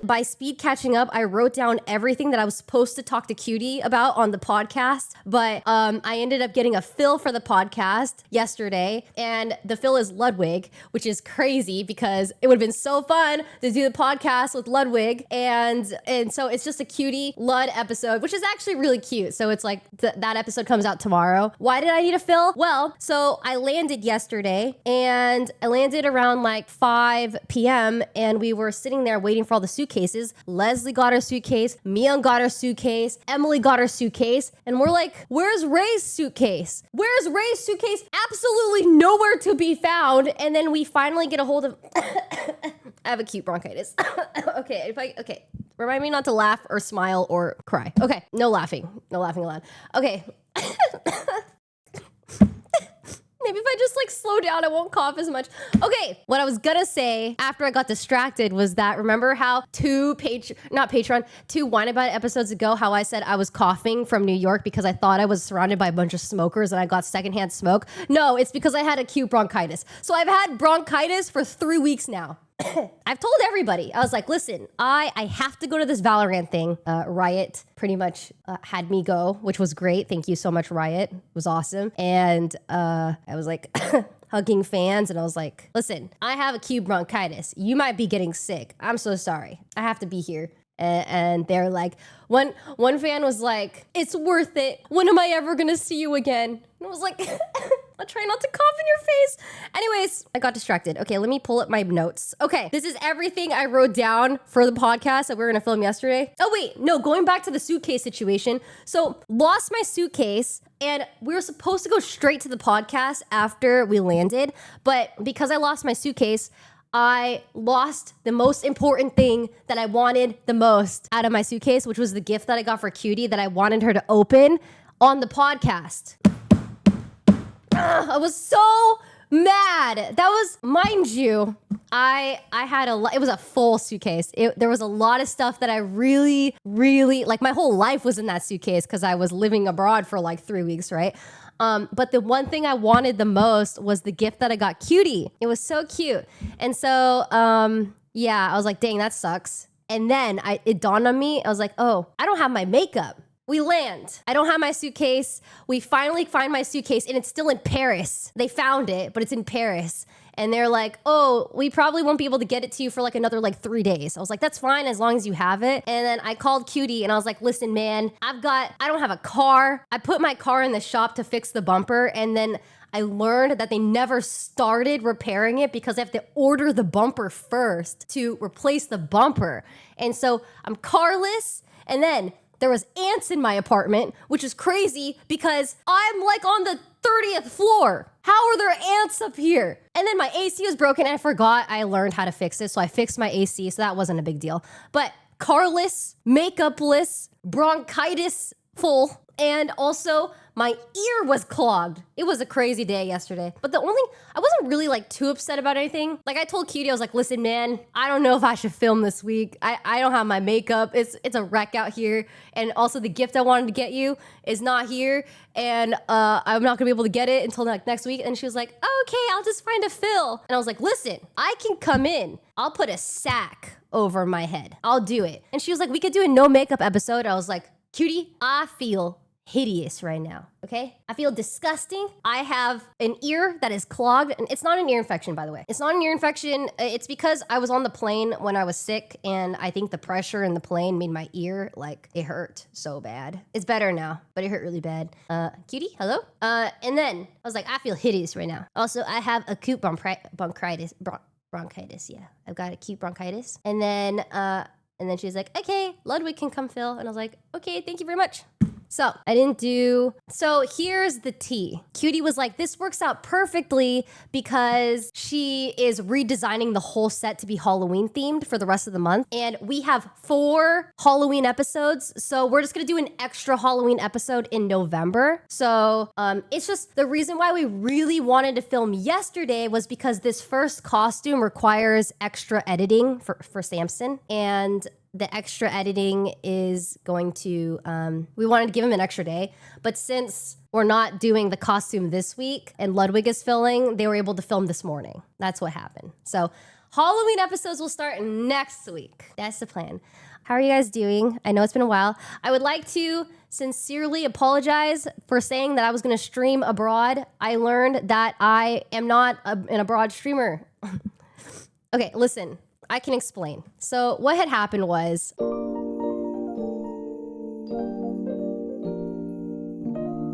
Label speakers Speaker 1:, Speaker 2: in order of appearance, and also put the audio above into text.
Speaker 1: by speed catching up, I wrote down everything that I was supposed to talk to Cutie about on the podcast. But I ended up getting a fill for the podcast yesterday. And the fill is Ludwig, which is crazy because it would have been so fun to do the podcast with Ludwig. And so it's just a Cutie Lud episode, which is actually really cute. So it's like that episode comes out tomorrow. Why did I need a fill? Well, so I landed yesterday and I landed around like 5 p.m. and we were sitting there waiting for all the suitcases. Leslie got her suitcase, Mian got her suitcase, Emily got her suitcase, and we're like, where's Ray's suitcase? Where's Ray's suitcase? Absolutely nowhere to be found. And then we finally get a hold of I have acute bronchitis. Okay. Remind me not to laugh or smile or cry. Okay. No laughing allowed. Okay. Maybe if I just like slow down, I won't cough as much. Okay, what I was gonna say after I got distracted was that remember how two Wine About It episodes ago, how I said I was coughing from New York because I thought I was surrounded by a bunch of smokers and I got secondhand smoke? No, it's because I had acute bronchitis. So I've had bronchitis for 3 weeks now. I've told everybody. I was like, listen, I have to go to this Valorant thing. Riot pretty much had me go, which was great. Thank you so much, Riot. It was awesome. And I was like hugging fans and I was like, listen, I have acute bronchitis. You might be getting sick. I'm so sorry. I have to be here. And they're like, one fan was like, it's worth it. When am I ever gonna see you again? And I was like, I'll try not to cough in your face. Anyways, I got distracted. Okay, let me pull up my notes. Okay, this is everything I wrote down for the podcast that we were gonna film yesterday. Oh wait, no, going back to the suitcase situation. So lost my suitcase and we were supposed to go straight to the podcast after we landed. But because I lost my suitcase, I lost the most important thing that I wanted the most out of my suitcase, which was the gift that I got for Cutie that I wanted her to open on the podcast. I was so mad. That was, mind you, I had it was a full suitcase. There was a lot of stuff that I really, like my whole life was in that suitcase because I was living abroad for like 3 weeks, right? But the one thing I wanted the most was the gift that I got Cutie. It was so cute. And so, yeah, I was like, dang, that sucks. And then it dawned on me. I was like, oh, I don't have my makeup. We land. I don't have my suitcase. We finally find my suitcase and it's still in Paris. They found it, but it's in Paris. And they're like, oh, we probably won't be able to get it to you for like another like 3 days. I was like, that's fine as long as you have it. And then I called Cutie and I was like, listen, man, I don't have a car. I put my car in the shop to fix the bumper. And then I learned that they never started repairing it because they have to order the bumper first to replace the bumper. And so I'm carless. And then there was ants in my apartment, which is crazy because I'm like on the 30th floor. How are there ants up here? And then my AC was broken and I forgot I learned how to fix it. So I fixed my AC, so that wasn't a big deal. But carless, makeupless, bronchitis full, and also my ear was clogged. It was a crazy day yesterday. But I wasn't really like too upset about anything. Like I told Cutie, I was like, listen, man, I don't know if I should film this week. I don't have my makeup. It's a wreck out here. And also the gift I wanted to get you is not here. And I'm not gonna be able to get it until like next week. And she was like, oh, okay, I'll just find a fill. And I was like, listen, I can come in. I'll put a sack over my head. I'll do it. And she was like, we could do a no makeup episode. I was like, Cutie, I feel hideous right now, okay? I feel disgusting. I have an ear that is clogged, and it's not an ear infection, by the way. It's not an ear infection. It's because I was on the plane when I was sick, and I think the pressure in the plane made my ear, like, it hurt so bad. It's better now, but it hurt really bad. Cutie, hello? And then I was like, I feel hideous right now. Also, I have acute bronchitis, yeah. I've got acute bronchitis. And then she was like, okay, Ludwig can come fill. And I was like, okay, thank you very much. So here's the tea. Cutie was like, this works out perfectly because she is redesigning the whole set to be Halloween themed for the rest of the month. And we have 4 Halloween episodes. So we're just gonna do an extra Halloween episode in November. So it's just the reason why we really wanted to film yesterday was because this first costume requires extra editing for Samson. And the extra editing is going to, we wanted to give him an extra day, but since we're not doing the costume this week and Ludwig is filming, they were able to film this morning. That's what happened. So Halloween episodes will start next week. That's the plan. How are you guys doing? I know it's been a while. I would like to sincerely apologize for saying that I was going to stream abroad. I learned that I am not an abroad streamer. Okay, listen, I can explain. So what had happened was